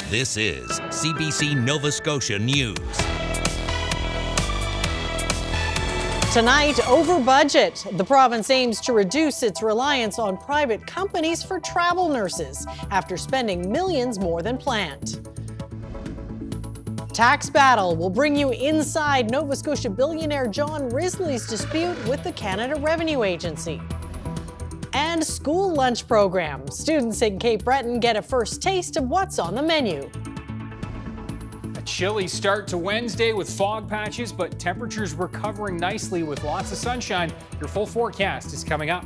This is CBC Nova Scotia News. Tonight, over budget. The province aims to reduce its reliance on private companies for travel nurses after spending millions more than planned. Tax battle will bring you inside Nova Scotia billionaire John Risley's dispute with the Canada Revenue Agency. And school lunch program. Students in Cape Breton get a first taste of what's on the menu. A chilly start to Wednesday with fog patches, but temperatures recovering nicely with lots of sunshine. Your full forecast is coming up.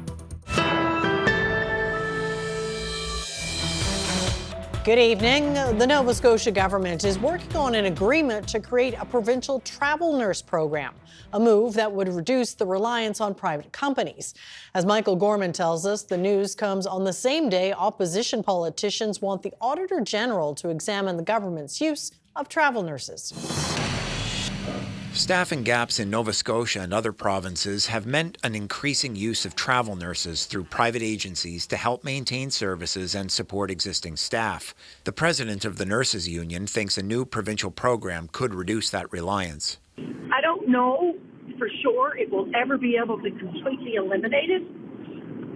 Good evening. The Nova Scotia government is working on an agreement to create a provincial travel nurse program, a move that would reduce the reliance on private companies. As Michael Gorman tells us, the news comes on the same day opposition politicians want the Auditor General to examine the government's use of travel nurses. Staffing gaps in Nova Scotia and other provinces have meant an increasing use of travel nurses through private agencies to help maintain services and support existing staff. The president of the Nurses Union thinks a new provincial program could reduce that reliance. I don't know for sure it will ever be able to completely eliminate it,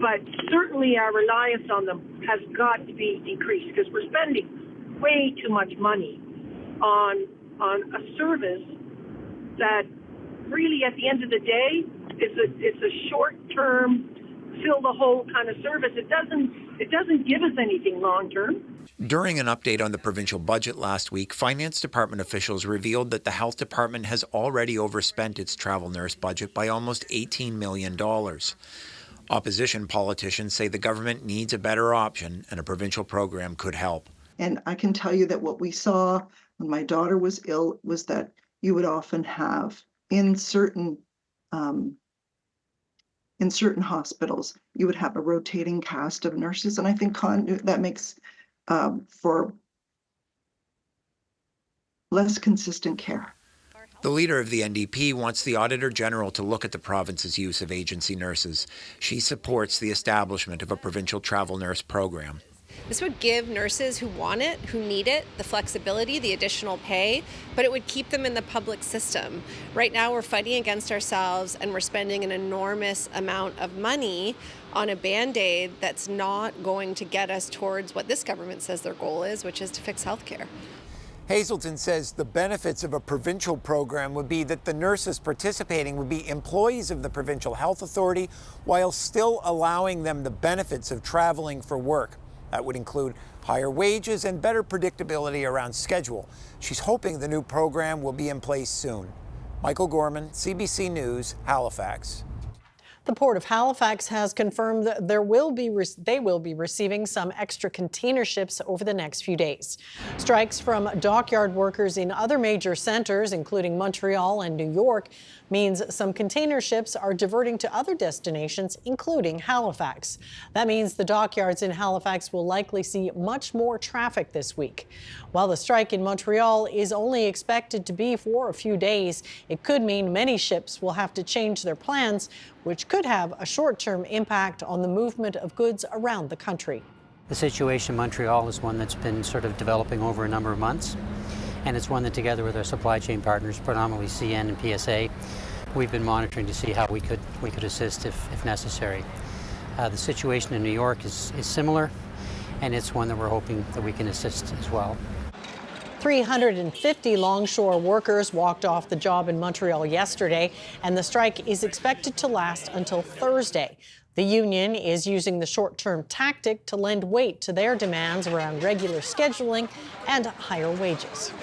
but certainly our reliance on them has got to be decreased because we're spending way too much money on a service that really at the end of the day it's a short-term fill the hole kind of service. It doesn't give us anything long-term. During an update on the provincial budget last week, Finance Department officials revealed that the Health Department has already overspent its travel nurse budget by almost $18 million. Opposition politicians say the government needs a better option and a provincial program could help. And I can tell you that what we saw when my daughter was ill was that you would often have in certain hospitals, you would have a rotating cast of nurses, and I think that makes for less consistent care. The leader of the NDP wants the Auditor General to look at the province's use of agency nurses. She supports the establishment of a provincial travel nurse program. This would give nurses who want it, who need it, the flexibility, the additional pay, but it would keep them in the public system. Right now we're fighting against ourselves and we're spending an enormous amount of money on a Band-Aid that's not going to get us towards what this government says their goal is, which is to fix healthcare. Hazelton says the benefits of a provincial program would be that the nurses participating would be employees of the Provincial Health Authority while still allowing them the benefits of traveling for work. That would include higher wages and better predictability around schedule. She's hoping the new program will be in place soon. Michael Gorman, CBC News, Halifax. The Port of Halifax has confirmed that they will be receiving some extra container ships over the next few days. Strikes from dockyard workers in other major centres, including Montreal and New York, means some container ships are diverting to other destinations, including Halifax. That means the dockyards in Halifax will likely see much more traffic this week. While the strike in Montreal is only expected to be for a few days, it could mean many ships will have to change their plans, which could have a short-term impact on the movement of goods around the country. The situation in Montreal is one that's been sort of developing over a number of months, and it's one that together with our supply chain partners, predominantly CN and PSA, we've been monitoring to see how we could assist if necessary. The situation in New York is similar, and it's one that we're hoping that we can assist as well. 350 longshore workers walked off the job in Montreal yesterday, and the strike is expected to last until Thursday. The union is using the short-term tactic to lend weight to their demands around regular scheduling and higher wages.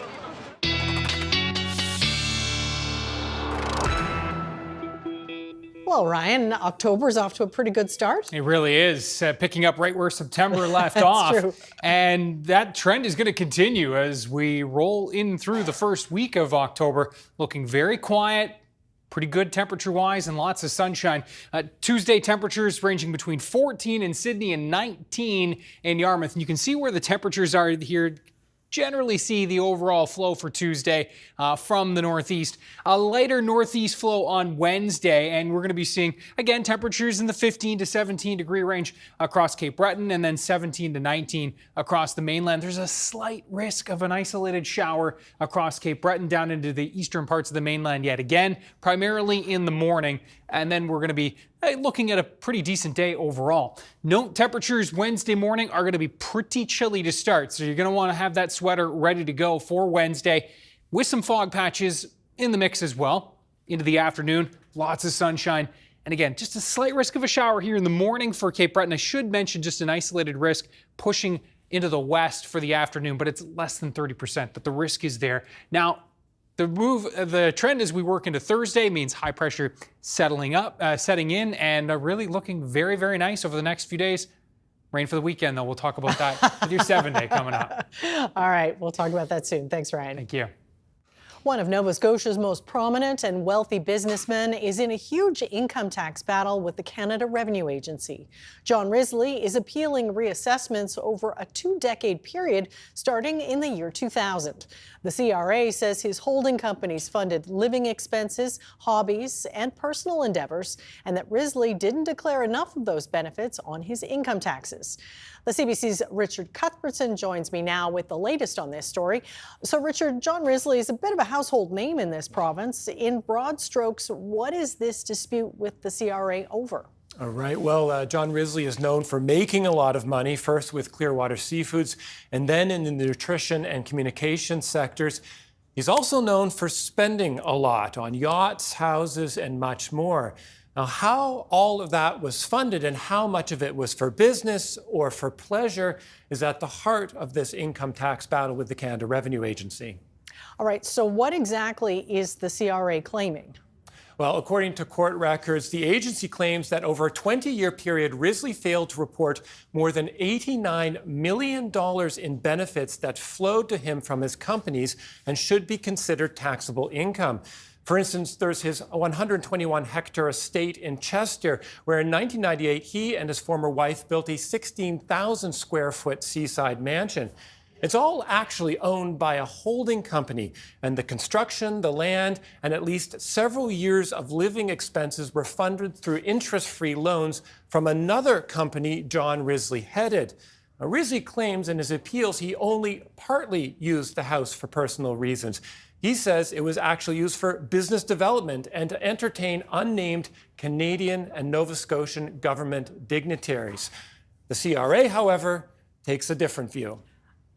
Well, Ryan, October's off to a pretty good start. It really is, picking up right where September left off. True. And that trend is going to continue as we roll in through the first week of October, looking very quiet, pretty good temperature-wise, and lots of sunshine. Tuesday temperatures ranging between 14 in Sydney and 19 in Yarmouth. And you can see where the temperatures are here generally see the overall flow for Tuesday from the northeast. A lighter northeast flow on Wednesday, and we're going to be seeing, again, temperatures in the 15 to 17 degree range across Cape Breton, and then 17 to 19 across the mainland. There's a slight risk of an isolated shower across Cape Breton down into the eastern parts of the mainland yet again, primarily in the morning, and then we're going to be looking at a pretty decent day overall. Note temperatures Wednesday morning are going to be pretty chilly to start, so you're going to want to have that sweater ready to go for Wednesday, with some fog patches in the mix as well. Into the afternoon, lots of sunshine, and again, just a slight risk of a shower here in the morning for Cape Breton. I should mention just an isolated risk pushing into the west for the afternoon, but it's less than 30%, but the risk is there. Now, the trend as we work into Thursday means high pressure setting in, and really looking very, very nice over the next few days. Rain for the weekend, though. We'll talk about that with your 7-day coming up. All right, we'll talk about that soon. Thanks, Ryan. Thank you. One of Nova Scotia's most prominent and wealthy businessmen is in a huge income tax battle with the Canada Revenue Agency. John Risley is appealing reassessments over a 2-decade period starting in the year 2000. The CRA says his holding companies funded living expenses, hobbies, and personal endeavors, and that Risley didn't declare enough of those benefits on his income taxes. The CBC's Richard Cuthbertson joins me now with the latest on this story. So, Richard, John Risley is a bit of a household name in this province. In broad strokes, what is this dispute with the CRA over? All right. Well, John Risley is known for making a lot of money, first with Clearwater Seafoods and then in the nutrition and communication sectors. He's also known for spending a lot on yachts, houses, and much more. Now, how all of that was funded and how much of it was for business or for pleasure is at the heart of this income tax battle with the Canada Revenue Agency. All right. So what exactly is the CRA claiming? Well, according to court records, the agency claims that over a 20-year period, Risley failed to report more than $89 million in benefits that flowed to him from his companies and should be considered taxable income. For instance, there's his 121-hectare estate in Chester, where in 1998, he and his former wife built a 16,000-square-foot seaside mansion. It's all actually owned by a holding company, and the construction, the land, and at least several years of living expenses were funded through interest-free loans from another company John Risley headed. Now, Risley claims in his appeals he only partly used the house for personal reasons. He says it was actually used for business development and to entertain unnamed Canadian and Nova Scotian government dignitaries. The CRA, however, takes a different view.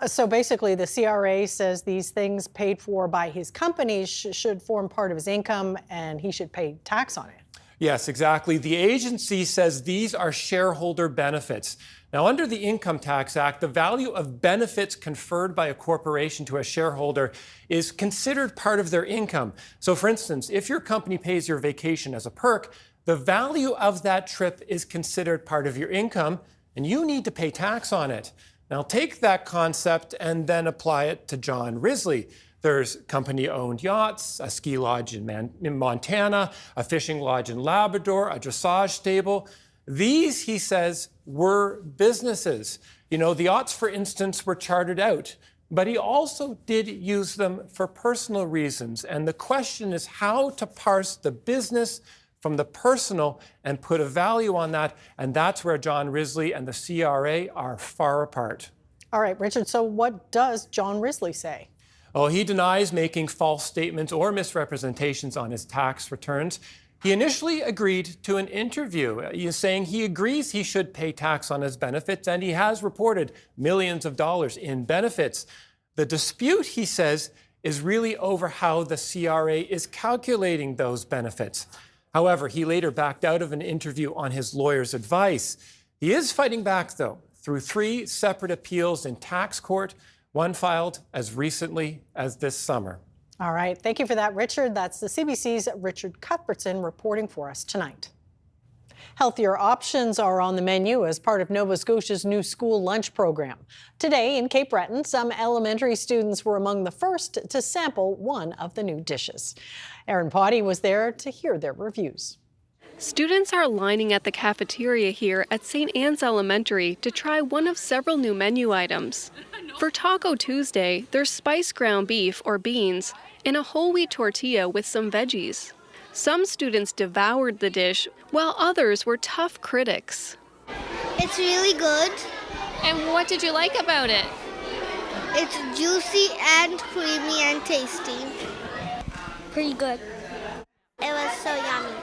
So basically, the CRA says these things paid for by his companies should form part of his income and he should pay tax on it. Yes, exactly. The agency says these are shareholder benefits. Now, under the Income Tax Act, the value of benefits conferred by a corporation to a shareholder is considered part of their income. So, for instance, if your company pays your vacation as a perk, the value of that trip is considered part of your income, and you need to pay tax on it. Now, take that concept and then apply it to John Risley. There's company-owned yachts, a ski lodge in Montana, a fishing lodge in Labrador, a dressage stable. These, he says, were businesses. You know, the yachts, for instance, were chartered out, but he also did use them for personal reasons. And the question is how to parse the business from the personal and put a value on that. And that's where John Risley and the CRA are far apart. All right, Richard, so what does John Risley say? Oh, he denies making false statements or misrepresentations on his tax returns. He initially agreed to an interview, saying he agrees he should pay tax on his benefits, and he has reported millions of dollars in benefits. The dispute, he says, is really over how the CRA is calculating those benefits. However, he later backed out of an interview on his lawyer's advice. He is fighting back, though, through 3 separate appeals in tax court, one filed as recently as this summer. All right. Thank you for that, Richard. That's the CBC's Richard Cuthbertson reporting for us tonight. Healthier options are on the menu as part of Nova Scotia's new school lunch program. Today in Cape Breton, some elementary students were among the first to sample one of the new dishes. Erin Potty was there to hear their reviews. Students are lining at the cafeteria here at St. Anne's Elementary to try one of several new menu items. For Taco Tuesday, there's spiced ground beef or beans in a whole wheat tortilla with some veggies. Some students devoured the dish, while others were tough critics. It's really good. And what did you like about it? It's juicy and creamy and tasty. Pretty good. It was so yummy.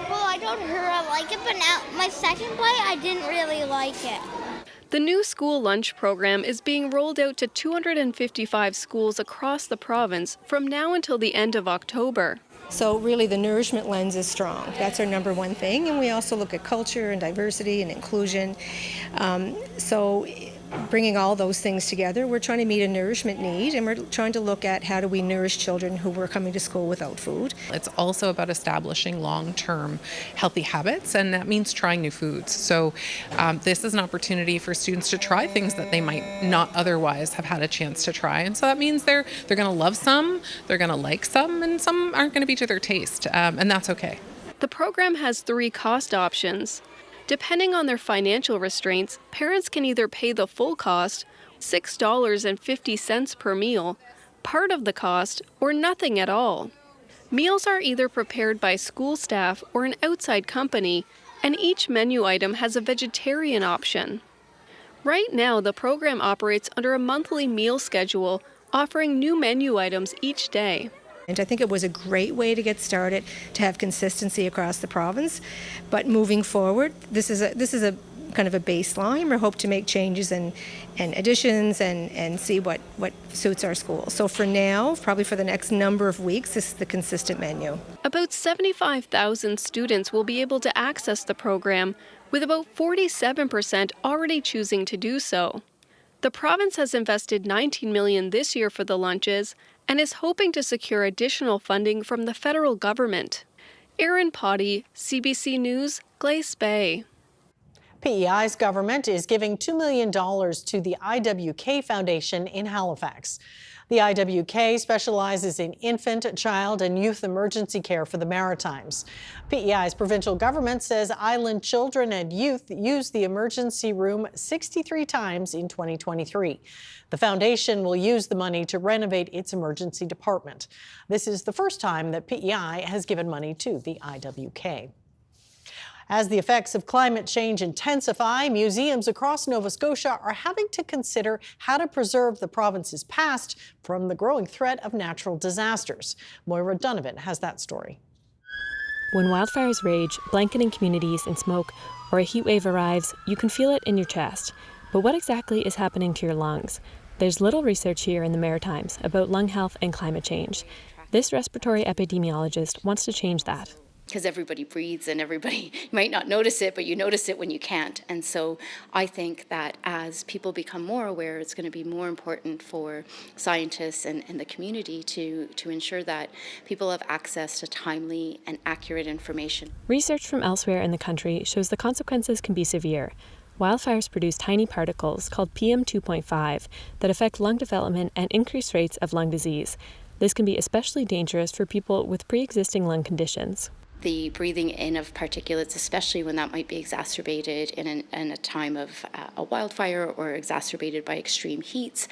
Well, I told her I like it, but now my second bite, I didn't really like it. The new school lunch program is being rolled out to 255 schools across the province from now until the end of October. So really the nourishment lens is strong. That's our number one thing. And we also look at culture and diversity and inclusion. So bringing all those things together, we're trying to meet a nourishment need, and we're trying to look at how do we nourish children who were coming to school without food. It's also about establishing long-term healthy habits, and that means trying new foods. So this is an opportunity for students to try things that they might not otherwise have had a chance to try. And so that means they're going to love some, they're going to like some, and some aren't going to be to their taste, and that's okay. The program has 3 cost options. Depending on their financial restraints, parents can either pay the full cost, $6.50 per meal, part of the cost, or nothing at all. Meals are either prepared by school staff or an outside company, and each menu item has a vegetarian option. Right now, the program operates under a monthly meal schedule, offering new menu items each day. And I think it was a great way to get started, to have consistency across the province. But moving forward, this is a kind of a baseline. We hope to make changes and additions and see what suits our schools. So for now, probably for the next number of weeks, this is the consistent menu. About 75,000 students will be able to access the program, with about 47% already choosing to do so. The province has invested $19 million this year for the lunches and is hoping to secure additional funding from the federal government. Erin Potty, CBC News, Glace Bay. PEI's government is giving $2 million to the IWK Foundation in Halifax. The IWK specializes in infant, child, and youth emergency care for the Maritimes. PEI's provincial government says island children and youth used the emergency room 63 times in 2023. The foundation will use the money to renovate its emergency department. This is the first time that PEI has given money to the IWK. As the effects of climate change intensify, museums across Nova Scotia are having to consider how to preserve the province's past from the growing threat of natural disasters. Moira Donovan has that story. When wildfires rage, blanketing communities in smoke, or a heat wave arrives, you can feel it in your chest. But what exactly is happening to your lungs? There's little research here in the Maritimes about lung health and climate change. This respiratory epidemiologist wants to change that. Because everybody breathes and everybody, you might not notice it, but you notice it when you can't. And so I think that as people become more aware, it's going to be more important for scientists and the community to ensure that people have access to timely and accurate information. Research from elsewhere in the country shows the consequences can be severe. Wildfires produce tiny particles called PM2.5 that affect lung development and increase rates of lung disease. This can be especially dangerous for people with pre-existing lung conditions. The breathing in of particulates, especially when that might be exacerbated in a time of a wildfire or exacerbated by extreme heats,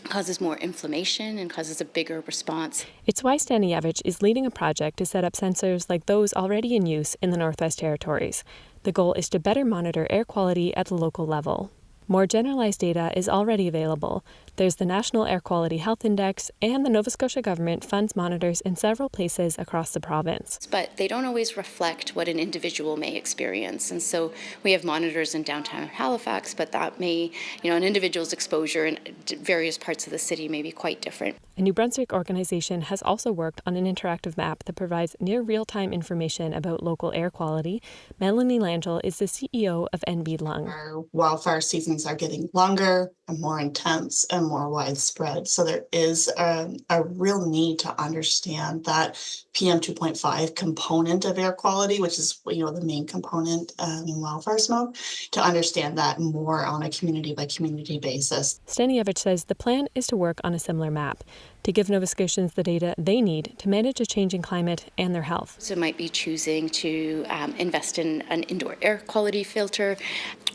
causes more inflammation and causes a bigger response. It's why Stanievich is leading a project to set up sensors like those already in use in the Northwest Territories. The goal is to better monitor air quality at the local level. More generalized data is already available. There's the National Air Quality Health Index, and the Nova Scotia government funds monitors in several places across the province. But they don't always reflect what an individual may experience. And so we have monitors in downtown Halifax, but that may, an individual's exposure in various parts of the city may be quite different. A New Brunswick organization has also worked on an interactive map that provides near real-time information about local air quality. Melanie Langell is the CEO of NB Lung. Our wildfire seasons are getting longer and more intense and more widespread. So there is a real need to understand that PM 2.5 component of air quality, which is, the main component in wildfire smoke, to understand that more on a community by community basis. Stanievich says the plan is to work on a similar map to give Nova Scotians the data they need to manage a changing climate and their health. So it might be choosing to invest in an indoor air quality filter,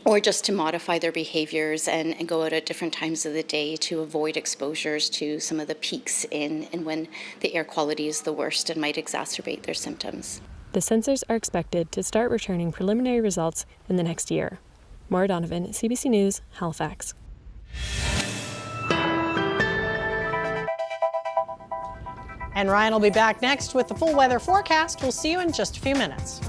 or just to modify their behaviors and go out at different times of the day to avoid exposures to some of the peaks in when the air quality is the worst and might exacerbate their symptoms. The sensors are expected to start returning preliminary results in the next year. Maura Donovan, CBC News, Halifax. And Ryan will be back next with the full weather forecast. We'll see you in just a few minutes.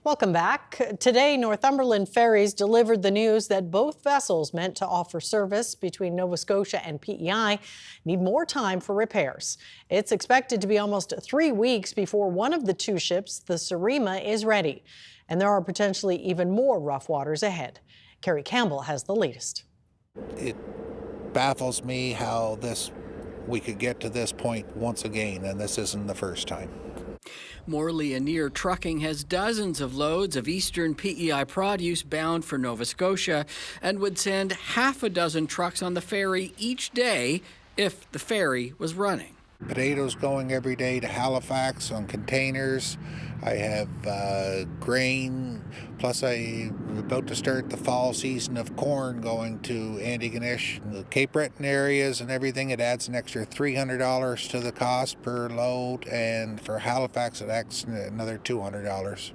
Welcome back. Today, Northumberland Ferries delivered the news that both vessels meant to offer service between Nova Scotia and PEI need more time for repairs. It's expected to be almost 3 weeks before one of the two ships, the Sarima, is ready. And there are potentially even more rough waters ahead. Kerry Campbell has the latest. It baffles me how we could get to this point once again, and this isn't the first time. Morley and Near Trucking has dozens of loads of Eastern PEI produce bound for Nova Scotia and would send half a dozen trucks on the ferry each day if the ferry was running. Potatoes going every day to Halifax on containers. I have grain, plus I'm about to start the fall season of corn going to Antigonish, the Cape Breton areas and everything. It adds an extra $300 to the cost per load, and for Halifax it adds another $200.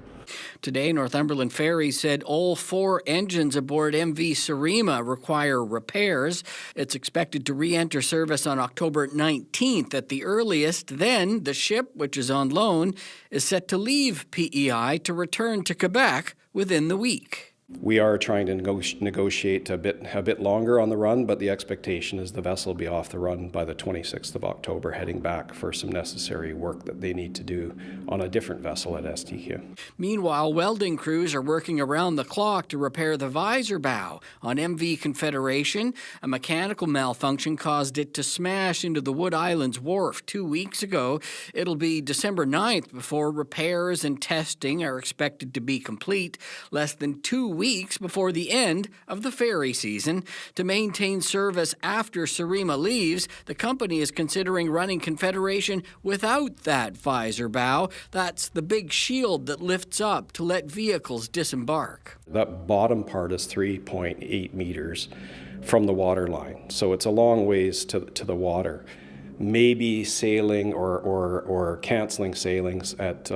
Today, Northumberland Ferry said all 4 engines aboard MV Surima require repairs. It's expected to re-enter service on October 19th at the earliest. Then the ship, which is on loan, is set to leave PEI to return to Quebec within the week. We are trying to negotiate a bit longer on the run, but the expectation is the vessel will be off the run by the 26th of October, heading back for some necessary work that they need to do on a different vessel at STQ. Meanwhile, welding crews are working around the clock to repair the visor bow on MV Confederation. A mechanical malfunction caused it to smash into the Wood Islands Wharf 2 weeks ago. It'll be December 9th before repairs and testing are expected to be complete, less than 2 weeks before the end of the ferry season. To maintain service after Surima leaves, the company is considering running Confederation without that visor bow. That's the big shield that lifts up to let vehicles disembark. That bottom part is 3.8 meters from the water line, so it's a long ways to the water. Maybe sailing or canceling sailings at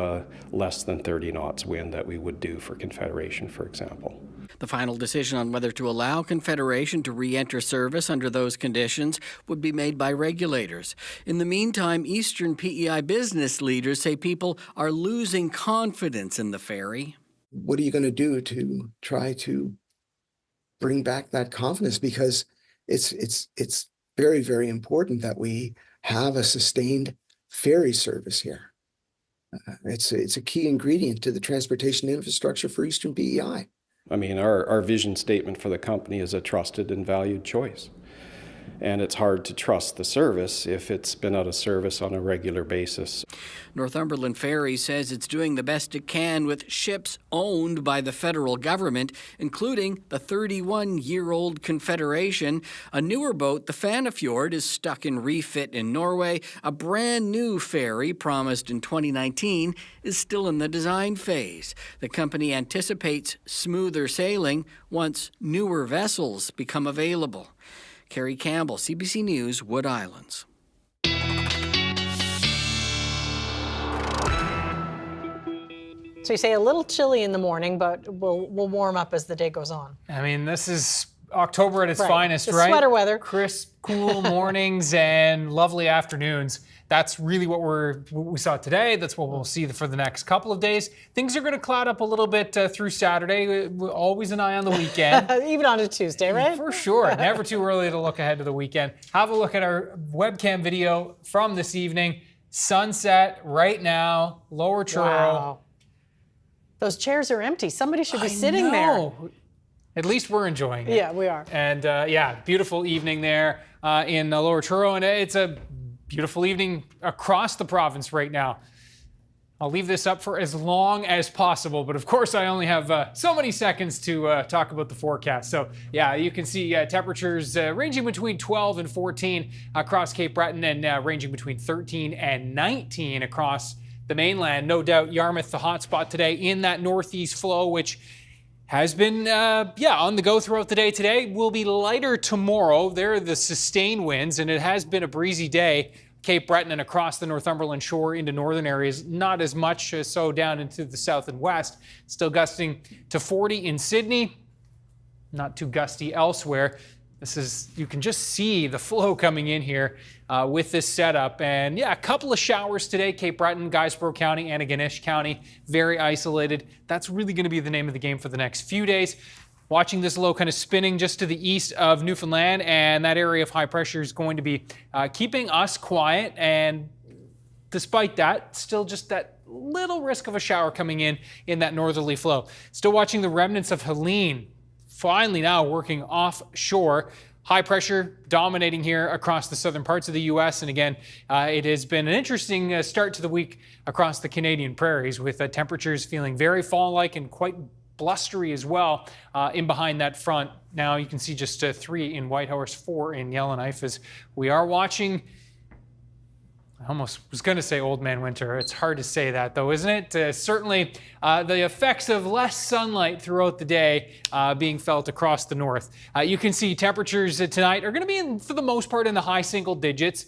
less than 30 knots wind that we would do for Confederation, for example. The final decision on whether to allow Confederation to re-enter service under those conditions would be made by regulators. In the meantime, Eastern PEI business leaders say people are losing confidence in the ferry. What are you going to do to try to bring back that confidence? Because it's very, very important that we have a sustained ferry service here. It's a key ingredient to the transportation infrastructure for Eastern PEI. I mean, our vision statement for the company is a trusted and valued choice. And it's hard to trust the service if it's been out of service on a regular basis. Northumberland Ferry says it's doing the best it can with ships owned by the federal government, including the 31-year-old Confederation. A newer boat, the Fanafjord, is stuck in refit in Norway. A brand new ferry, promised in 2019, is still in the design phase. The company anticipates smoother sailing once newer vessels become available. Kerry Campbell, CBC News, Wood Islands. So you say a little chilly in the morning, but we'll warm up as the day goes on. I mean, this is October at its Right. finest, It's right? sweater weather. Crisp, cool mornings and lovely afternoons. That's really what we saw today. That's what we'll see for the next couple of days. Things are going to cloud up a little bit through Saturday. Always an eye on the weekend. Even on a Tuesday, right? For sure. Never too early to look ahead to the weekend. Have a look at our webcam video from this evening. Sunset right now, Lower Truro. Wow. Those chairs are empty. Somebody should be sitting there. At least we're enjoying it. Yeah, we are. And beautiful evening there in Lower Truro. And it's a beautiful evening across the province right now. I'll leave this up for as long as possible, but of course I only have so many seconds to talk about the forecast. So yeah, you can see temperatures ranging between 12 and 14 across Cape Breton and ranging between 13 and 19 across the mainland. No doubt Yarmouth, the hotspot today in that northeast flow, which has been on the go throughout the day today. Will be lighter tomorrow. There are the sustained winds, and it has been a breezy day. Cape Breton and across the Northumberland shore into northern areas, not as much so down into the south and west. Still gusting to 40 in Sydney, not too gusty elsewhere. You can just see the flow coming in here with this setup. And yeah, a couple of showers today, Cape Breton, Guysborough County, Antigonish County, very isolated. That's really going to be the name of the game for the next few days. Watching this low kind of spinning just to the east of Newfoundland, and that area of high pressure is going to be keeping us quiet. And despite that, still just that little risk of a shower coming in that northerly flow. Still watching the remnants of Helene. Finally now working offshore. High pressure dominating here across the southern parts of the U.S. And again, it has been an interesting start to the week across the Canadian prairies with temperatures feeling very fall-like and quite blustery as well in behind that front. Now you can see just 3 in Whitehorse, 4 in Yellowknife as we are watching. I almost was going to say Old Man Winter. It's hard to say that though, isn't it? Certainly the effects of less sunlight throughout the day being felt across the north. You can see temperatures tonight are going to be for the most part in the high single digits.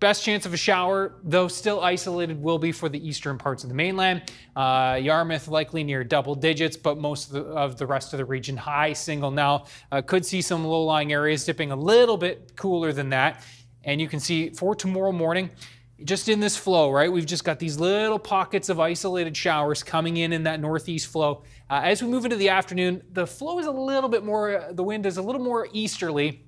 Best chance of a shower, though still isolated, will be for the eastern parts of the mainland. Yarmouth likely near double digits, but most of the rest of the region high single now. Could see some low-lying areas dipping a little bit cooler than that. And you can see for tomorrow morning, just in this flow, right? We've just got these little pockets of isolated showers coming in that northeast flow. As we move into the afternoon, the flow is a little bit more, the wind is a little more easterly.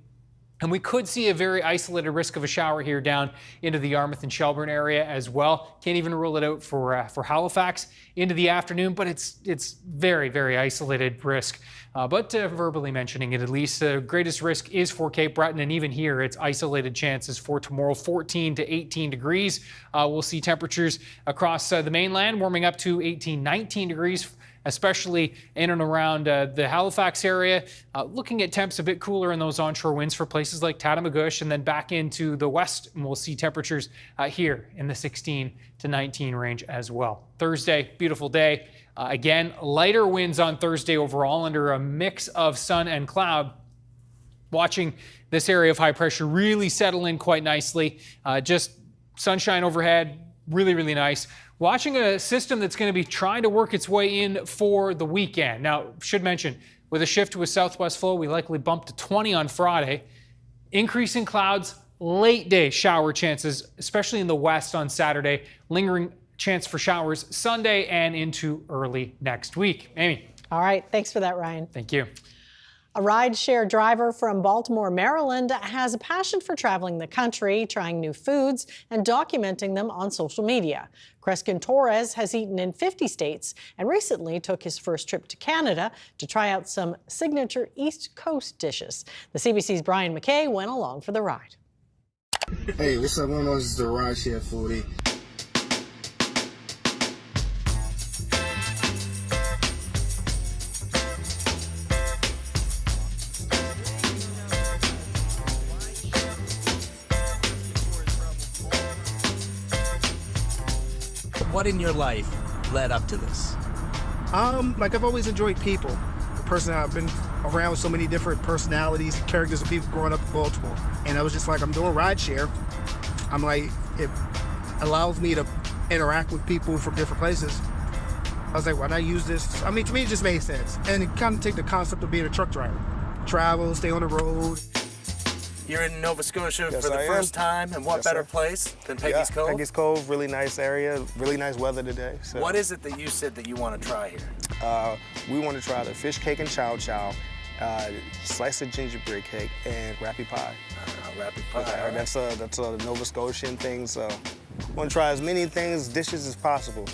And we could see a very isolated risk of a shower here down into the Yarmouth and Shelburne area as well. Can't even rule it out for Halifax into the afternoon, but it's very, very isolated risk. But verbally mentioning it, at least the greatest risk is for Cape Breton, and even here it's isolated chances for tomorrow, 14 to 18 degrees. We'll see temperatures across the mainland warming up to 18, 19 degrees, especially in and around the Halifax area. Looking at temps a bit cooler in those onshore winds for places like Tatamagouche, and then back into the west, and we'll see temperatures here in the 16 to 19 range as well. Thursday, beautiful day. Again, lighter winds on Thursday overall under a mix of sun and cloud. Watching this area of high pressure really settle in quite nicely. Just sunshine overhead, really, really nice. Watching a system that's going to be trying to work its way in for the weekend. Now, should mention, with a shift to a southwest flow, we likely bump to 20 on Friday. Increasing clouds, late day shower chances, especially in the west on Saturday. Lingering chance for showers Sunday and into early next week. Amy. All right. Thanks for that, Ryan. Thank you. A rideshare driver from Baltimore, Maryland, has a passion for traveling the country, trying new foods, and documenting them on social media. Crescent Torres has eaten in 50 states and recently took his first trip to Canada to try out some signature East Coast dishes. The CBC's Brian McKay went along for the ride. Hey, what's up? This is the rideshare foodie. What in your life led up to this? Like I've always enjoyed people. The person I've been around so many different personalities, characters of people growing up in Baltimore. And I was just like, I'm doing rideshare. I'm like, it allows me to interact with people from different places. I was like, why not use this? I mean, to me, it just made sense. And it kind of take the concept of being a truck driver. Travel, stay on the road. You're in Nova Scotia for the first time, and what better place than Peggy's Cove? Peggy's Cove, really nice area, really nice weather today. So. What is it that you said that you want to try here? We want to try the fish cake and chow chow, slice of gingerbread cake, and rappy pie. Rappy pie. Okay, that's a Nova Scotian thing, so I want to try as many dishes as possible.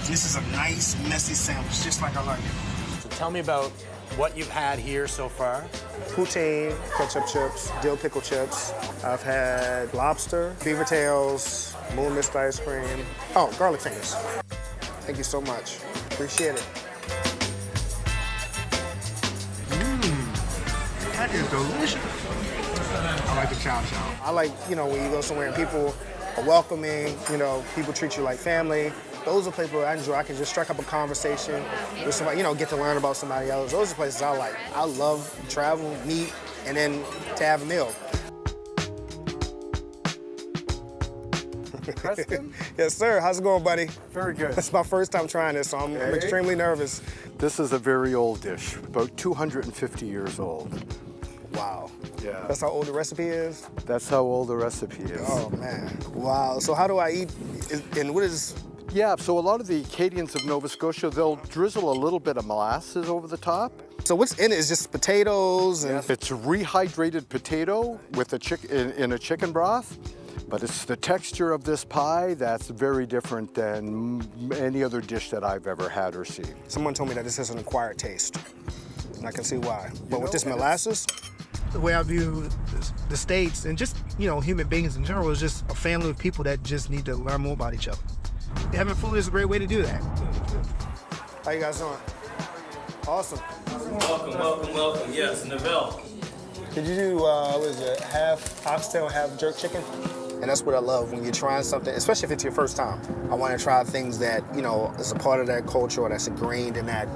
This is a nice, messy sandwich, just like I like it. So tell me about what you've had here so far. Poutine, ketchup chips, dill pickle chips. I've had lobster, beaver tails, moon mist ice cream. Oh, garlic fingers. Thank you so much. Appreciate it. That is delicious. I like the chow chow. I like, when you go somewhere and people are welcoming, people treat you like family. Those are places where I enjoy. I can just strike up a conversation with somebody, get to learn about somebody else. Those are places I like. I love to travel, meet, and then to have a meal. Preston? Yes, sir. How's it going, buddy? Very good. It's my first time trying this, so I'm extremely nervous. This is a very old dish, about 250 years old. Wow. Yeah. That's how old the recipe is? That's how old the recipe is. Oh, man. Wow. So how do I eat, and what is... Yeah, so a lot of the Acadians of Nova Scotia, they'll drizzle a little bit of molasses over the top. So what's in it? Is just potatoes? And... It's rehydrated potato with in a chicken broth, but it's the texture of this pie that's very different than any other dish that I've ever had or seen. Someone told me that this has an acquired taste, and I can see why. But with this molasses, The way I view the States and just, human beings in general is just a family of people that just need to learn more about each other. Having food is a great way to do that. How you guys doing? Awesome. Welcome. Yes, Novell. Did you do, half oxtail, half jerk chicken? And that's what I love when you're trying something, especially if it's your first time. I want to try things that, is a part of that culture or that's ingrained in that,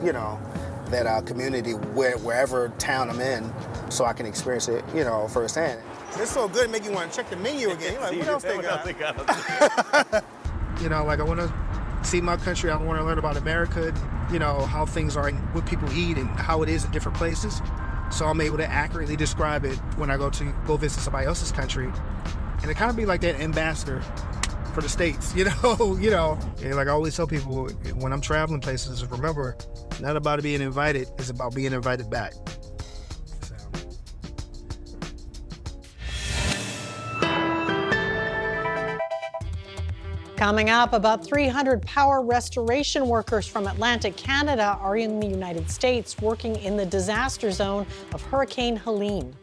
that community wherever town I'm in, so I can experience it, firsthand. It's so good, it make you want to check the menu again. You're like, what else they got? I want to see my country. I want to learn about America, how things are, what people eat and how it is in different places. So I'm able to accurately describe it when I go visit somebody else's country. And it kind of be like that ambassador for the States, And like I always tell people when I'm traveling places, remember, not about being invited, it's about being invited back. Coming up, about 300 power restoration workers from Atlantic Canada are in the United States working in the disaster zone of Hurricane Helene.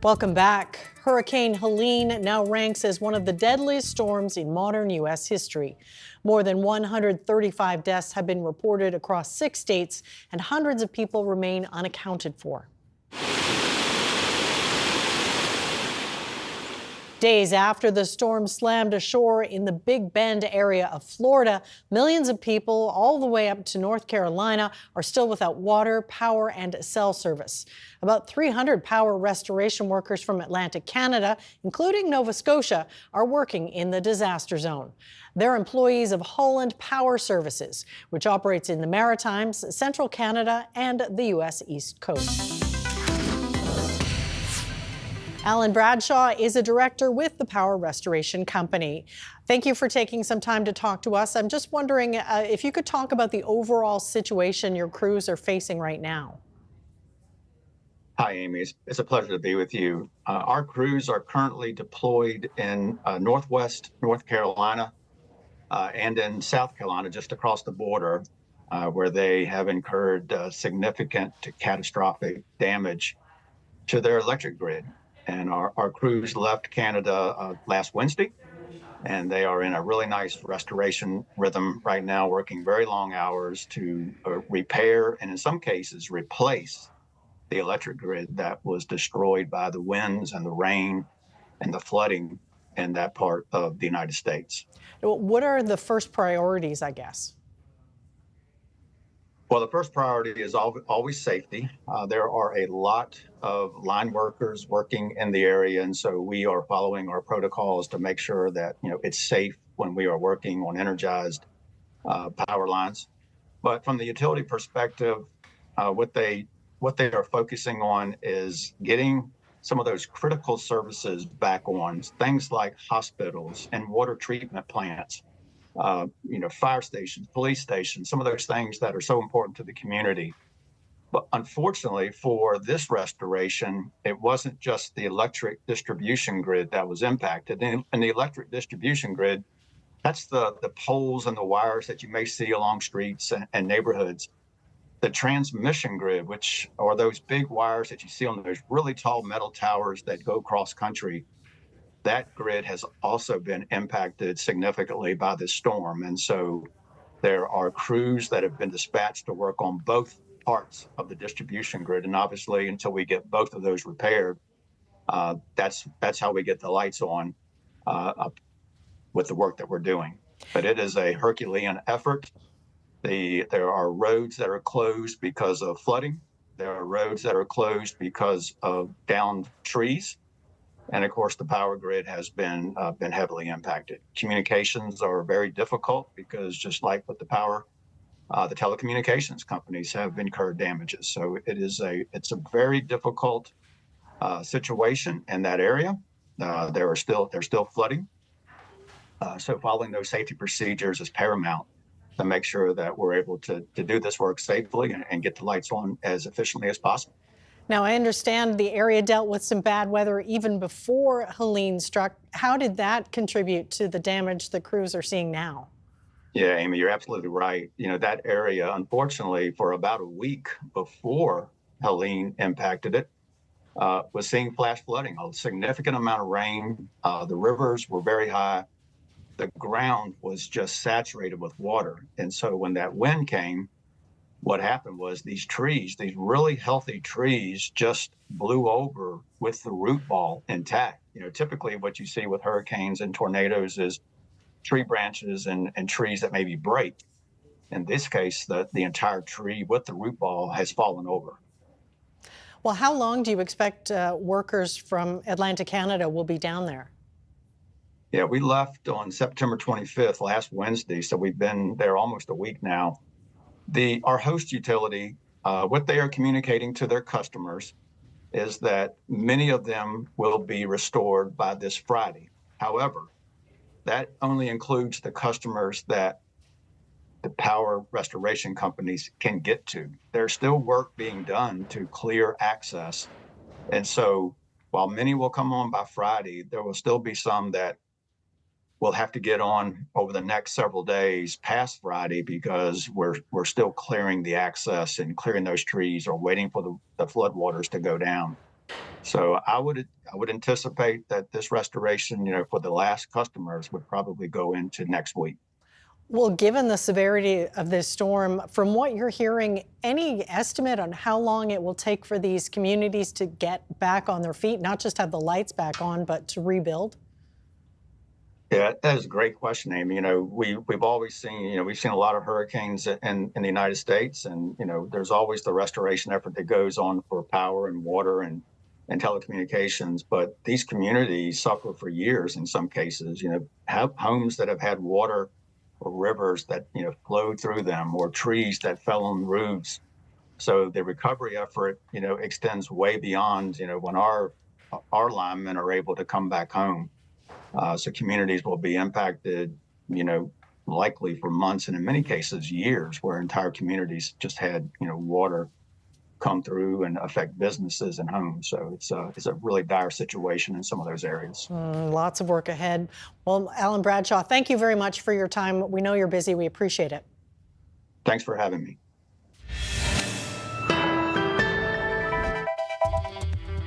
Welcome back. Hurricane Helene now ranks as one of the deadliest storms in modern U.S. history. More than 135 deaths have been reported across 6 states, and hundreds of people remain unaccounted for. Days after the storm slammed ashore in the Big Bend area of Florida, millions of people all the way up to North Carolina are still without water, power, and cell service. About 300 power restoration workers from Atlantic Canada, including Nova Scotia, are working in the disaster zone. They're employees of Holland Power Services, which operates in the Maritimes, Central Canada, and the U.S. East Coast. Alan Bradshaw is a director with the Power Restoration Company. Thank you for taking some time to talk to us. I'm just wondering if you could talk about the overall situation your crews are facing right now. Hi, Amy. It's a pleasure to be with you. Our crews are currently deployed in Northwest North Carolina and in South Carolina, just across the border, where they have incurred significant to catastrophic damage to their electric grid. And our crews left Canada last Wednesday, and they are in a really nice restoration rhythm right now, working very long hours to repair and in some cases replace the electric grid that was destroyed by the winds and the rain and the flooding in that part of the United States. What are the first priorities, I guess? Well, the first priority is always safety. There are a lot of line workers working in the area, and so we are following our protocols to make sure that it's safe when we are working on energized power lines. But from the utility perspective, what they are focusing on is getting some of those critical services back on, things like hospitals and water treatment plants. Fire stations, police stations, some of those things that are so important to the community. But unfortunately for this restoration, it wasn't just the electric distribution grid that was impacted. And the electric distribution grid, that's the poles and the wires that you may see along streets and neighborhoods. The transmission grid, which are those big wires that you see on those really tall metal towers that go cross country, that grid has also been impacted significantly by this storm. And so there are crews that have been dispatched to work on both parts of the distribution grid. And obviously, until we get both of those repaired, that's how we get the lights on with the work that we're doing. But it is a Herculean effort. There are roads that are closed because of flooding. There are roads that are closed because of downed trees. And of course, the power grid has been heavily impacted. Communications are very difficult because just like with the power, the telecommunications companies have incurred damages. So it's a very difficult situation in that area. There's still flooding. So following those safety procedures is paramount to make sure that we're able to do this work safely and get the lights on as efficiently as possible. Now, I understand the area dealt with some bad weather even before Helene struck. How did that contribute to the damage the crews are seeing now? Yeah, Amy, you're absolutely right. That area, unfortunately, for about a week before Helene impacted it, was seeing flash flooding, a significant amount of rain. The rivers were very high. The ground was just saturated with water. And so when that wind came, what happened was these trees, these really healthy trees, just blew over with the root ball intact. Typically what you see with hurricanes and tornadoes is tree branches and trees that maybe break. In this case, the entire tree with the root ball has fallen over. Well, how long do you expect workers from Atlantic Canada will be down there? Yeah, we left on September 25th, last Wednesday, so we've been there almost a week now. Our host utility, what they are communicating to their customers is that many of them will be restored by this Friday. However, that only includes the customers that the power restoration companies can get to. There's still work being done to clear access. And so while many will come on by Friday, there will still be some that we'll have to get on over the next several days past Friday because we're still clearing the access and clearing those trees or waiting for the floodwaters to go down. So I would anticipate that this restoration, for the last customers would probably go into next week. Well, given the severity of this storm, from what you're hearing, any estimate on how long it will take for these communities to get back on their feet, not just have the lights back on, but to rebuild? Yeah, that is a great question, Amy. We've always seen, we've seen a lot of hurricanes in the United States, and there's always the restoration effort that goes on for power and water and telecommunications. But these communities suffer for years in some cases. Have homes that have had water or rivers that flowed through them, or trees that fell on roofs. So the recovery effort, extends way beyond when our linemen are able to come back home. So communities will be impacted, likely for months, and in many cases years, where entire communities just had water come through and affect businesses and homes. So it's a really dire situation in some of those areas. Lots of work ahead. Well, Alan Bradshaw, thank you very much for your time. We know you're busy. We appreciate it. Thanks for having me.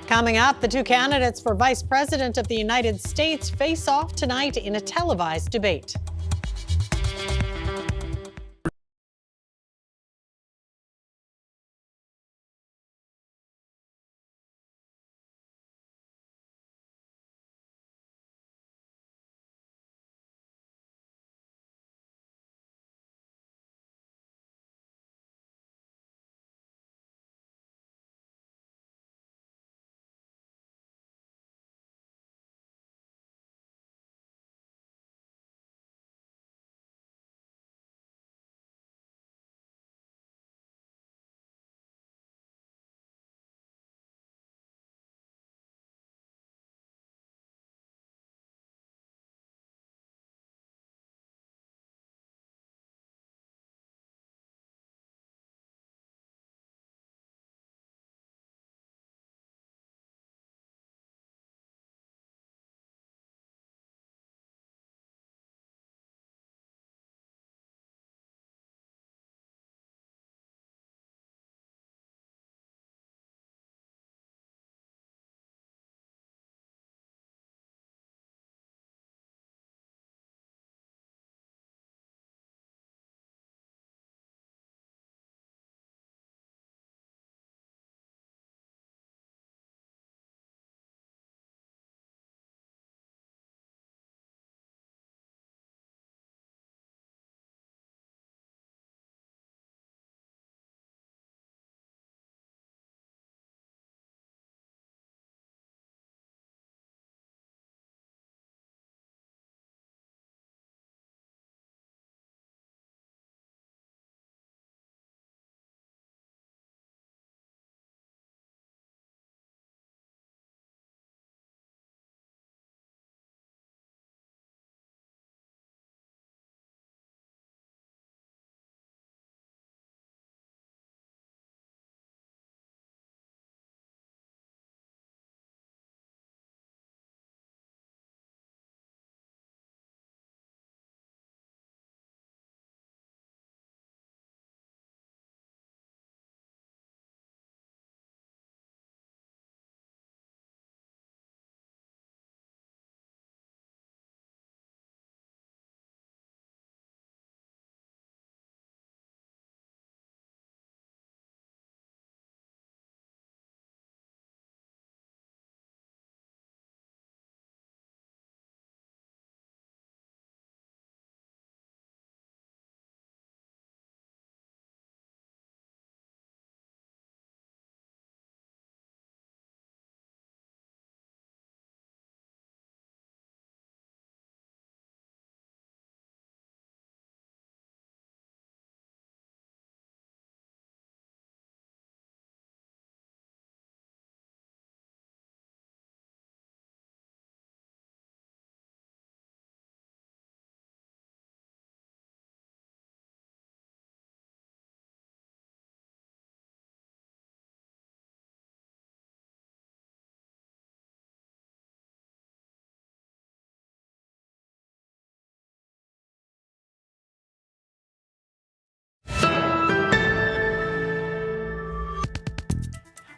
Coming up, the two candidates for Vice President of the United States face off tonight in a televised debate.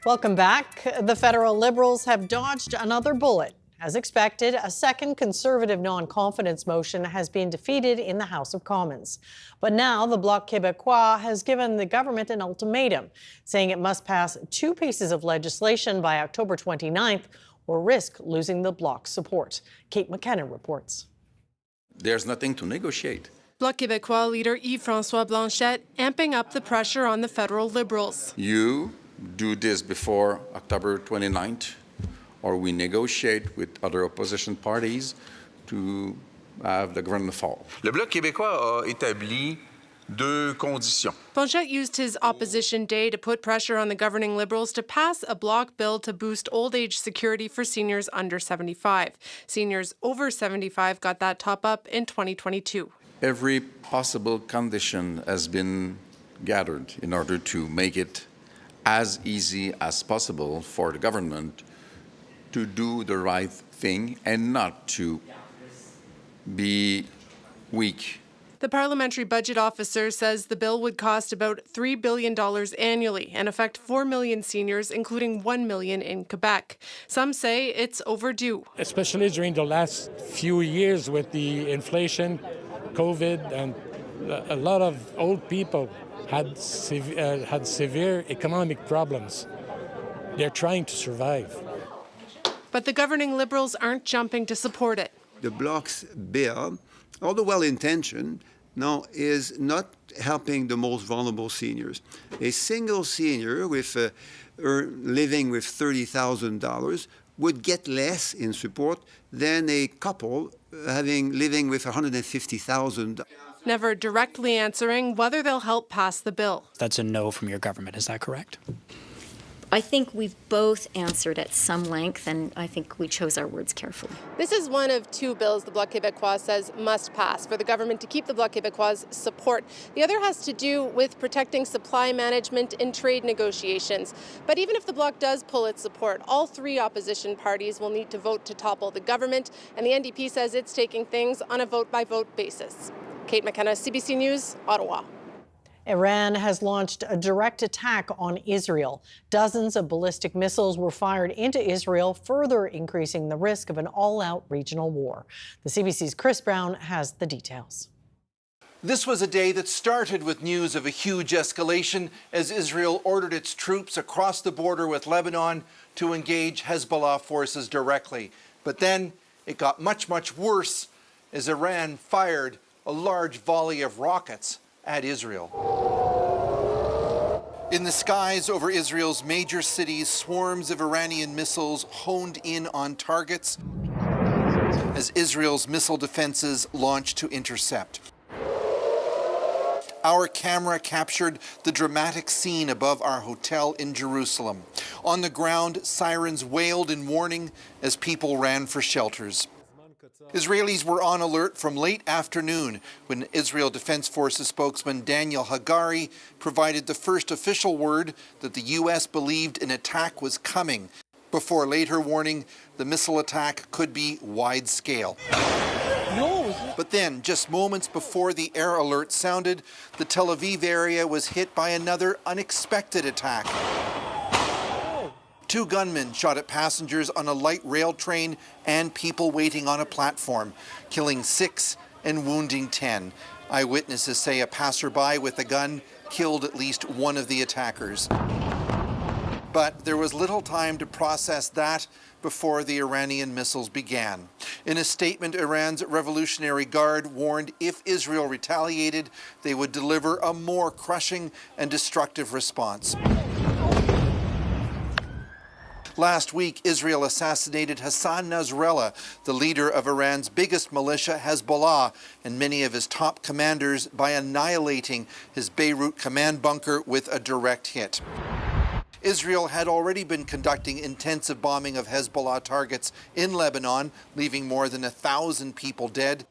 Welcome back. The federal Liberals have dodged another bullet. As expected, a second Conservative non-confidence motion has been defeated in the House of Commons. But now the Bloc Québécois has given the government an ultimatum, saying it must pass 2 pieces of legislation by October 29th or risk losing the Bloc's support. Kate McKenna reports. There's nothing to negotiate. Bloc Québécois leader Yves-François Blanchet amping up the pressure on the federal Liberals. You do this before October 29th, or we negotiate with other opposition parties to have the government fall. Le Bloc québécois a établi 2 conditions. Blanchet used his opposition day to put pressure on the governing Liberals to pass a bloc bill to boost old age security for seniors under 75. Seniors over 75 got that top up in 2022. Every possible condition has been gathered in order to make it as easy as possible for the government to do the right thing and not to be weak. The parliamentary budget officer says the bill would cost about $3 billion annually and affect 4 million seniors, including 1 million in Quebec. Some say it's overdue. Especially during the last few years with the inflation, COVID, and a lot of old people had severe economic problems. They're trying to survive. But the governing Liberals aren't jumping to support it. The Bloc's bill, although well-intentioned, now is not helping the most vulnerable seniors. A single senior with living with $30,000 would get less in support than a couple living with $150,000. Never directly answering whether they'll help pass the bill. That's a no from your government, is that correct? I think we've both answered at some length, and I think we chose our words carefully. This is one of 2 bills the Bloc Québécois says must pass for the government to keep the Bloc Québécois' support. The other has to do with protecting supply management in trade negotiations. But even if the Bloc does pull its support, all 3 opposition parties will need to vote to topple the government, and the NDP says it's taking things on a vote-by-vote basis. Kate McKenna, CBC News, Ottawa. Iran has launched a direct attack on Israel. Dozens of ballistic missiles were fired into Israel, further increasing the risk of an all-out regional war. The CBC's Chris Brown has the details. This was a day that started with news of a huge escalation as Israel ordered its troops across the border with Lebanon to engage Hezbollah forces directly. But then it got much, much worse as Iran fired a large volley of rockets at Israel. In the skies over Israel's major cities, swarms of Iranian missiles honed in on targets as Israel's missile defenses launched to intercept. Our camera captured the dramatic scene above our hotel in Jerusalem. On the ground, sirens wailed in warning as people ran for shelters. Israelis were on alert from late afternoon when Israel Defense Forces spokesman Daniel Hagari provided the first official word that the U.S. believed an attack was coming, before later warning the missile attack could be wide-scale. But then, just moments before the air alert sounded, the Tel Aviv area was hit by another unexpected attack. 2 gunmen shot at passengers on a light rail train and people waiting on a platform, killing 6 and wounding 10. Eyewitnesses say a passerby with a gun killed at least one of the attackers. But there was little time to process that before the Iranian missiles began. In a statement, Iran's Revolutionary Guard warned if Israel retaliated, they would deliver a more crushing and destructive response. Last week, Israel assassinated Hassan Nasrallah, the leader of Iran's biggest militia, Hezbollah, and many of his top commanders by annihilating his Beirut command bunker with a direct hit. Israel had already been conducting intensive bombing of Hezbollah targets in Lebanon, leaving more than 1,000 people dead.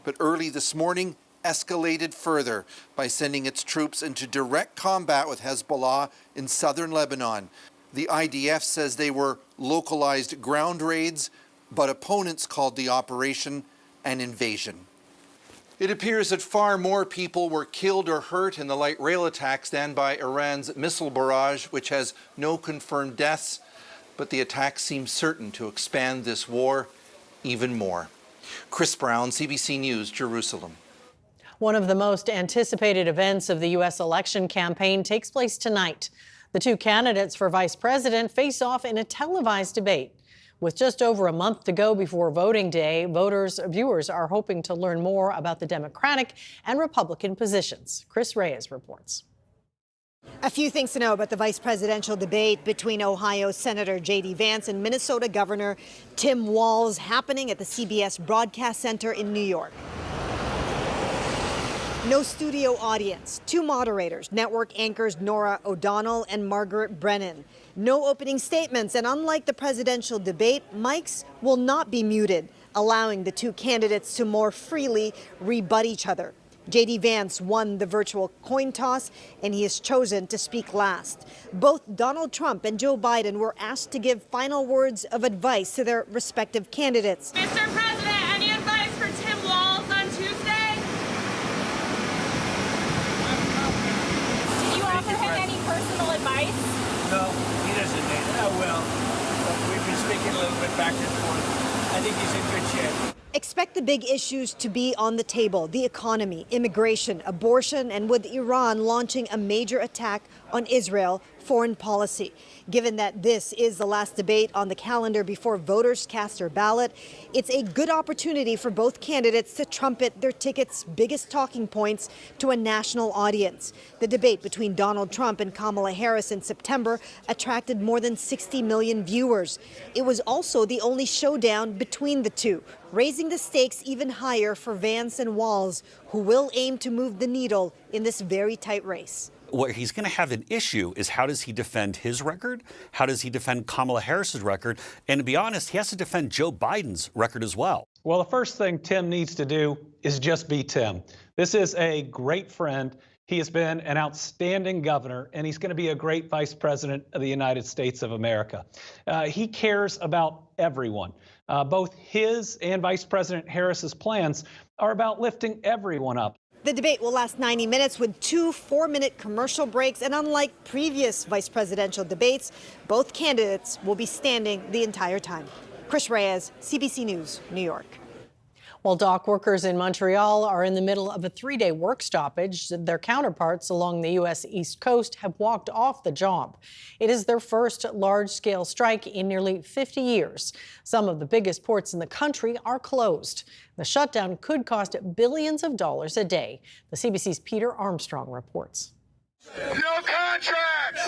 But early this morning, escalated further by sending its troops into direct combat with Hezbollah in southern Lebanon. The IDF says they were localized ground raids, but opponents called the operation an invasion. It appears that far more people were killed or hurt in the light rail attacks than by Iran's missile barrage, which has no confirmed deaths. But the attacks seem certain to expand this war even more. Chris Brown, CBC News, Jerusalem. One of the most anticipated events of the U.S. election campaign takes place tonight. The two candidates for vice president face off in a televised debate. With just over a month to go before voting day, viewers are hoping to learn more about the Democratic and Republican positions. Chris Reyes reports. A few things to know about the vice presidential debate between Ohio Senator J.D. Vance and Minnesota Governor Tim Walz happening at the CBS Broadcast Center in New York. No studio audience, two moderators, network anchors Nora O'Donnell and Margaret Brennan. No opening statements, and unlike the presidential debate, mics will not be muted, allowing the two candidates to more freely rebut each other. J.D. Vance won the virtual coin toss, and he has chosen to speak last. Both Donald Trump and Joe Biden were asked to give final words of advice to their respective candidates. Mr. President, any advice for Tim Walz on Tuesday? Did you offer him any personal advice? No, he doesn't need it. Oh, well, we've been speaking a little bit back and forth. I think he's in good shape. Expect the big issues to be on the table: the economy, immigration, abortion, and with Iran launching a major attack on Israel, foreign policy. Given that this is the last debate on the calendar before voters cast their ballot, it's a good opportunity for both candidates to trumpet their ticket's biggest talking points to a national audience. The debate between Donald Trump and Kamala Harris in September attracted more than 60 million viewers. It was also the only showdown between the two, raising the stakes even higher for Vance and Walz, who will aim to move the needle in this very tight race. Where he's going to have an issue is how does he defend his record? How does he defend Kamala Harris's record? And to be honest, he has to defend Joe Biden's record as well. Well, the first thing Tim needs to do is just be Tim. This is a great friend. He has been an outstanding governor, and he's going to be a great vice president of the United States of America. He cares about everyone. Both his and Vice President Harris's plans are about lifting everyone up. The debate will last 90 minutes with 2 4-minute commercial breaks, and unlike previous vice presidential debates, both candidates will be standing the entire time. Chris Reyes, CBC News, New York. While dock workers in Montreal are in the middle of a 3-day work stoppage, their counterparts along the U.S. East Coast have walked off the job. It is their first large-scale strike in nearly 50 years. Some of the biggest ports in the country are closed. The shutdown could cost billions of dollars a day. The CBC's Peter Armstrong reports. No contracts!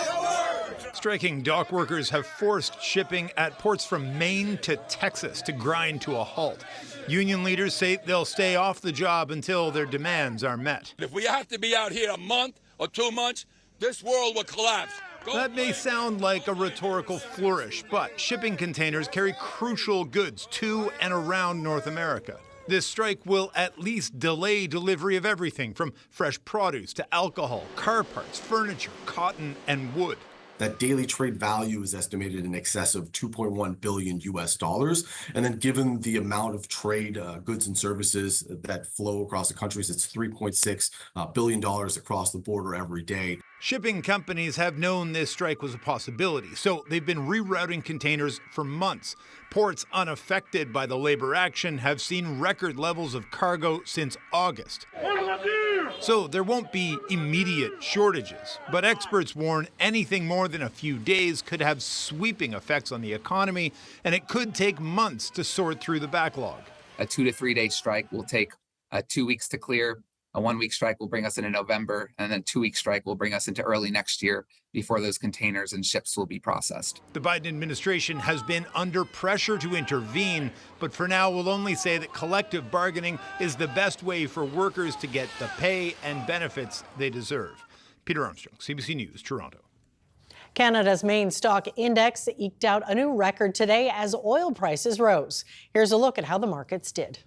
Striking dock workers have forced shipping at ports from Maine to Texas to grind to a halt. Union leaders say they'll stay off the job until their demands are met. If we have to be out here a month or 2 months, this world will collapse. That may sound like a rhetorical flourish, but shipping containers carry crucial goods to and around North America. This strike will at least delay delivery of everything from fresh produce to alcohol, car parts, furniture, cotton, and wood. That daily trade value is estimated in excess of $2.1 billion US dollars. And then given the amount of trade goods and services that flow across the countries, it's $3.6 billion across the border every day. Shipping companies have known this strike was a possibility, so they've been rerouting containers for months. Ports unaffected by the labor action have seen record levels of cargo since August. So there won't be immediate shortages, but experts warn anything more than a few days could have sweeping effects on the economy, and it could take months to sort through the backlog. A 2 to 3 day strike will take 2 weeks to clear. A 1 week strike will bring us into November, and then 2 week strike will bring us into early next year before those containers and ships will be processed. The Biden administration has been under pressure to intervene, but for now will only say that collective bargaining is the best way for workers to get the pay and benefits they deserve. Peter Armstrong, CBC News, Toronto. Canada's main stock index eked out a new record today as oil prices rose. Here's a look at how the markets did.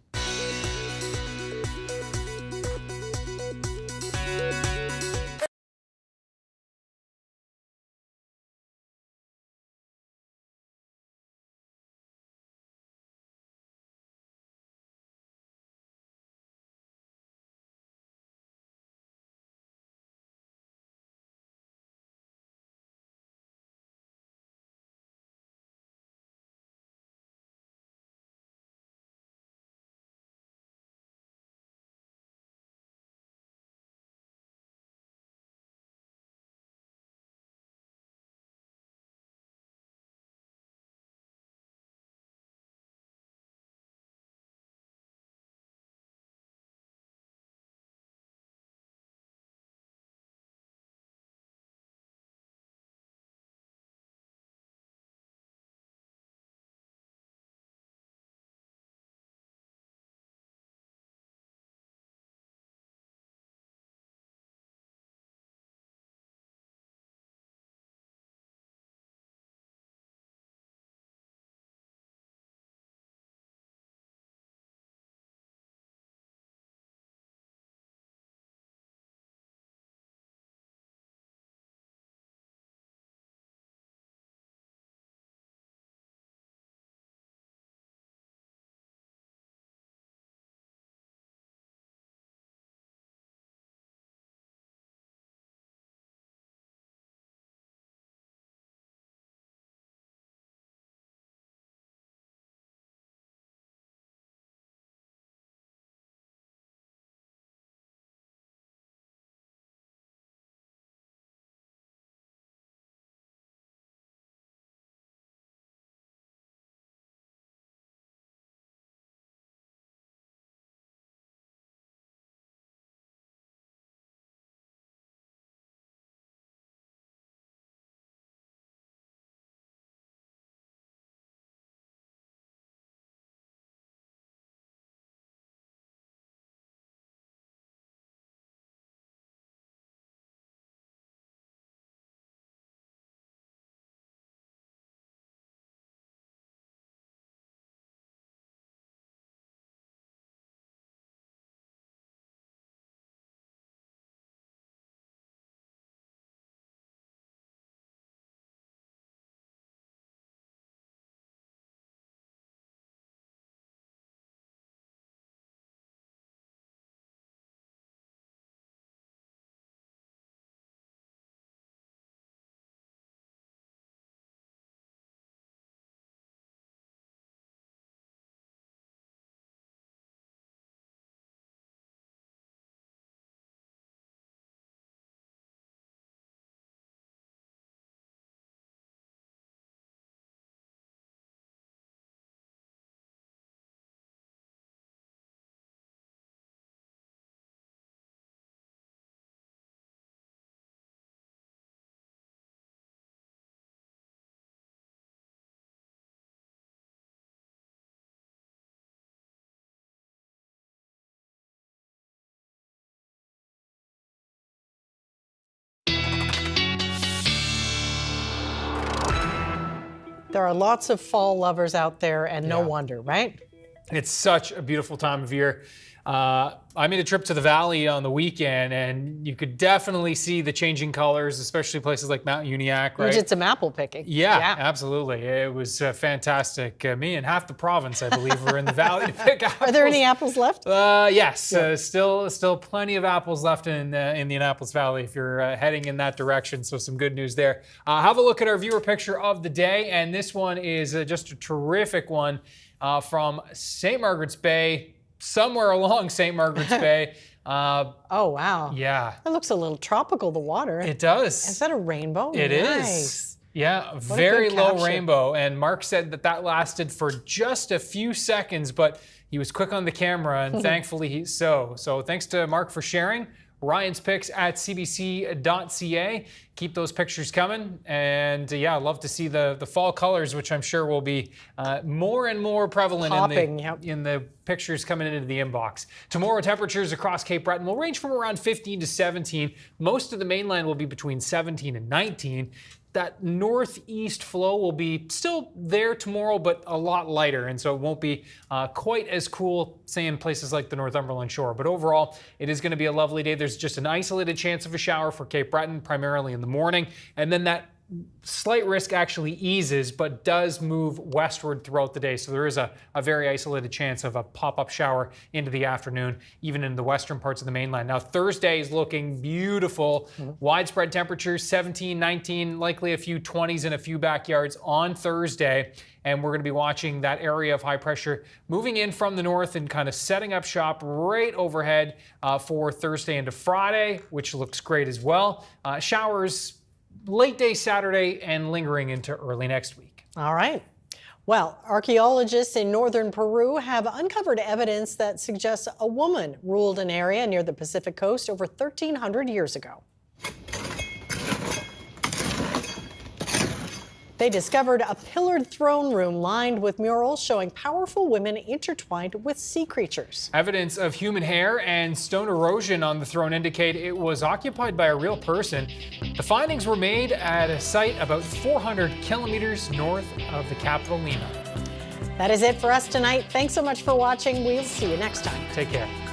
There are lots of fall lovers out there, and no wonder, right? It's such a beautiful time of year. I made a trip to the valley on the weekend, and you could definitely see the changing colors, especially places like Mount Uniacke, right? You did some apple picking. Yeah, absolutely. It was fantastic. Me and half the province, I believe, were in the valley to pick apples. Are there any apples left? Yes, still plenty of apples left in the Annapolis Valley if you're heading in that direction. So some good news there. Have a look at our viewer picture of the day, and this one is just a terrific one from St. Margaret's Bay. Somewhere along St. Margaret's Bay. Oh, wow. Yeah. It looks a little tropical, the water. It does. Is that a rainbow? It nice. is. Yeah, What a very good low capture. rainbow. And Mark said that lasted for just a few seconds, but he was quick on the camera, and thankfully he's so. So thanks to Mark for sharing. Ryan's picks at cbc.ca. Keep those pictures coming. And I'd love to see the fall colors, which I'm sure will be more and more prevalent in the pictures coming into the inbox. Tomorrow, temperatures across Cape Breton will range from around 15 to 17. Most of the mainland will be between 17 and 19. That northeast flow will be still there tomorrow, but a lot lighter, and so it won't be quite as cool, say, in places like the Northumberland shore. But overall, it is going to be a lovely day. There's just an isolated chance of a shower for Cape Breton, primarily in the morning, and then that slight risk actually eases, but does move westward throughout the day. So there is a very isolated chance of a pop-up shower into the afternoon, even in the western parts of the mainland. Now, Thursday is looking beautiful. Widespread temperatures, 17, 19, likely a few 20s in a few backyards on Thursday. And we're going to be watching that area of high pressure moving in from the north and kind of setting up shop right overhead for Thursday into Friday, which looks great as well. Showers late day Saturday and lingering into early next week. All right. Well, archaeologists in northern Peru have uncovered evidence that suggests a woman ruled an area near the Pacific coast over 1,300 years ago. They discovered a pillared throne room lined with murals showing powerful women intertwined with sea creatures. Evidence of human hair and stone erosion on the throne indicate it was occupied by a real person. The findings were made at a site about 400 kilometers north of the capital, Lima. That is it for us tonight. Thanks so much for watching. We'll see you next time. Take care.